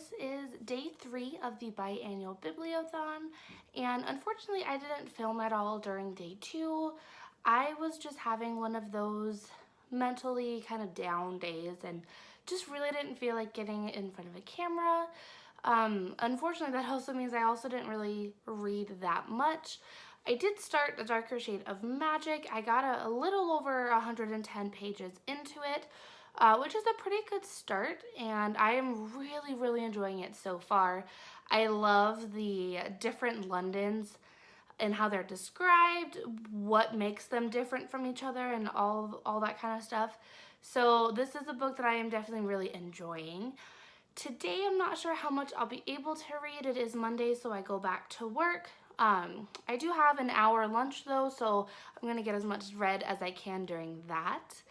this is day 3 of the Biannual Bibliothon, and unfortunately I didn't film at all during day 2. I was just having one of those mentally kind of down days and just really didn't feel like getting in front of a camera. Unfortunately, that also means I also didn't really read that much. I did start A Darker Shade of Magic. I got a little over 110 pages into it, which is a pretty good start, and I am really enjoying it so far. I love the different Londons and how they're described, what makes them different from each other, and all that kind of stuff. So this is a book that I am definitely really enjoying. Today I'm not sure how much I'll be able to read. It is Monday, so I go back to work. I do have an hour lunch though, so I'm gonna get as much read as I can during that.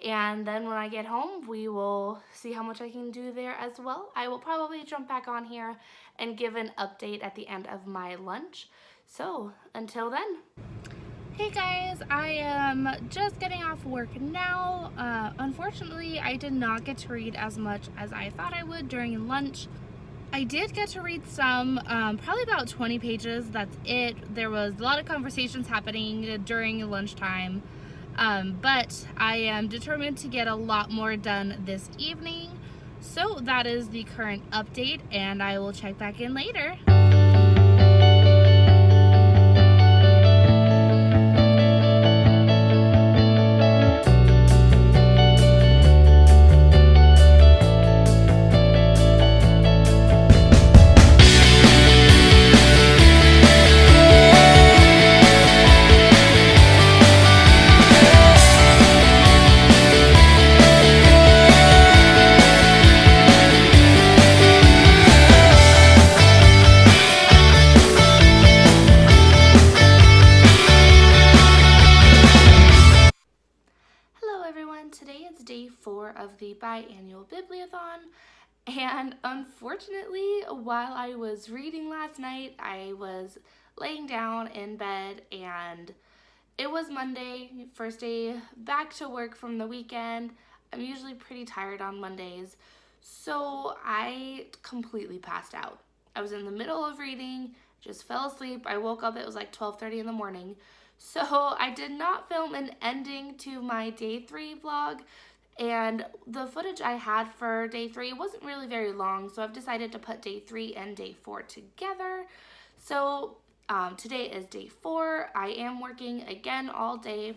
And then when I get home, we will see how much I can do there as well. I will probably jump back on here and give an update at the end of my lunch. So until then. Hey guys, I am just getting off work now. Unfortunately, I did not get to read as much as I thought I would during lunch. I did get to read some, probably about 20 pages, that's it. There was a lot of conversations happening during lunchtime, but I am determined to get a lot more done this evening. So that is the current update, and I will check back in later. Today is day 4 of the Biannual Bibliothon, and unfortunately, while I was reading last night, I was laying down in bed, and it was Monday, first day back to work from the weekend. I'm usually pretty tired on Mondays, so I completely passed out. I was in the middle of reading, just fell asleep. I woke up, it was like 12:30 in the morning. So I did not film an ending to my day 3 vlog, and the footage I had for day 3 wasn't really very long, so I've decided to put day 3 and day 4 together. So today is day 4. I am working again all day,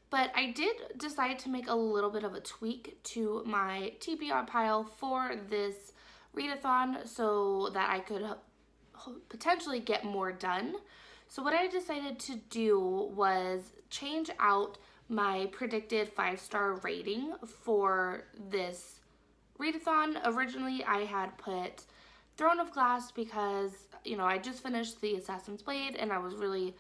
but I did decide to make a little bit of a tweak to my TBR pile for this readathon so that I could potentially get more done. So what I decided to do was change out my predicted 5-star rating for this readathon. Originally, I had put Throne of Glass because, you know, I just finished the Assassin's Blade and I was really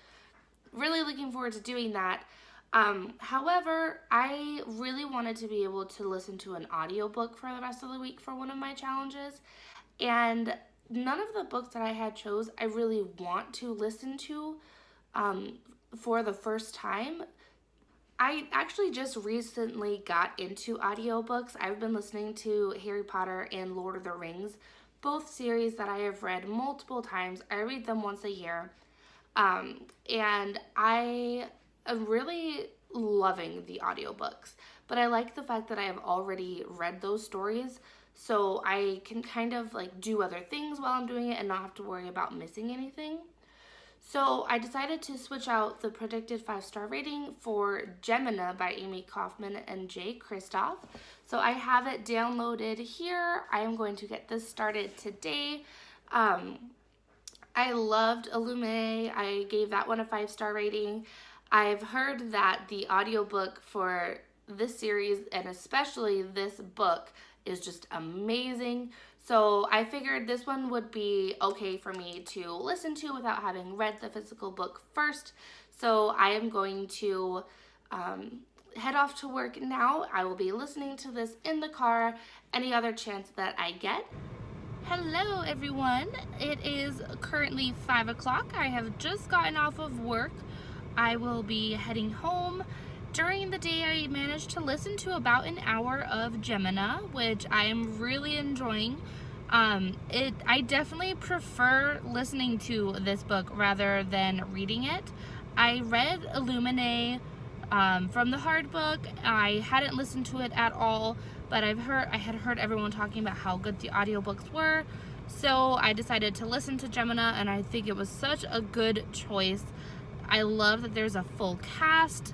looking forward to doing that. However, I really wanted to be able to listen to an audiobook for the rest of the week for one of my challenges, and none of the books that I had chose I really want to listen to for the first time. I actually just recently got into audiobooks. I've been listening to Harry Potter and Lord of the Rings, both series that I have read multiple times. I read them once a year, and I am really loving the audiobooks, but I like the fact that I have already read those stories, so I can kind of like do other things while I'm doing it and not have to worry about missing anything. So I decided to switch out the predicted 5-star rating for Gemina by Amy Kaufman and Jay Kristoff. So I have it downloaded here. I am going to get this started today. I loved Illuminae. I gave that one a 5-star rating. I've heard that the audiobook for this series, and especially this book, is just amazing. So I figured this one would be okay for me to listen to without having read the physical book first. So I am going to head off to work now. I will be listening to this in the car any other chance that I get. Hello everyone, it is currently 5 o'clock. I have just gotten off of work. I will be heading home. During the day, I managed to listen to about an hour of Gemina, which I am really enjoying. I definitely prefer listening to this book rather than reading it. I read Illuminae from the hard book. I hadn't listened to it at all, but I had heard everyone talking about how good the audiobooks were. So I decided to listen to Gemina, and I think it was such a good choice. I love that there's a full cast,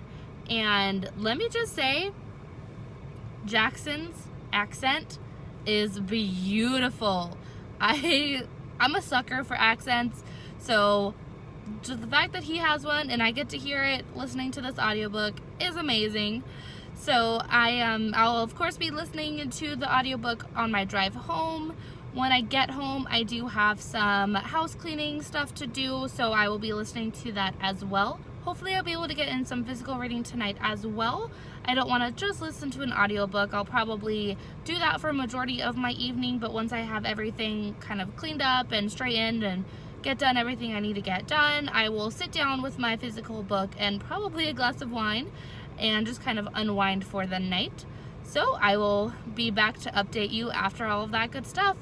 and let me just say, Jackson's accent is beautiful. I'm a sucker for accents, so just the fact that he has one and I get to hear it listening to this audiobook is amazing. So I'll of course be listening to the audiobook on my drive home. When I get home, I do have some house cleaning stuff to do, so I will be listening to that as well. Hopefully I'll be able to get in some physical reading tonight as well. I don't want to just listen to an audiobook. I'll probably do that for a majority of my evening, but once I have everything kind of cleaned up and straightened and get done everything I need to get done, I will sit down with my physical book and probably a glass of wine and just kind of unwind for the night. So I will be back to update you after all of that good stuff.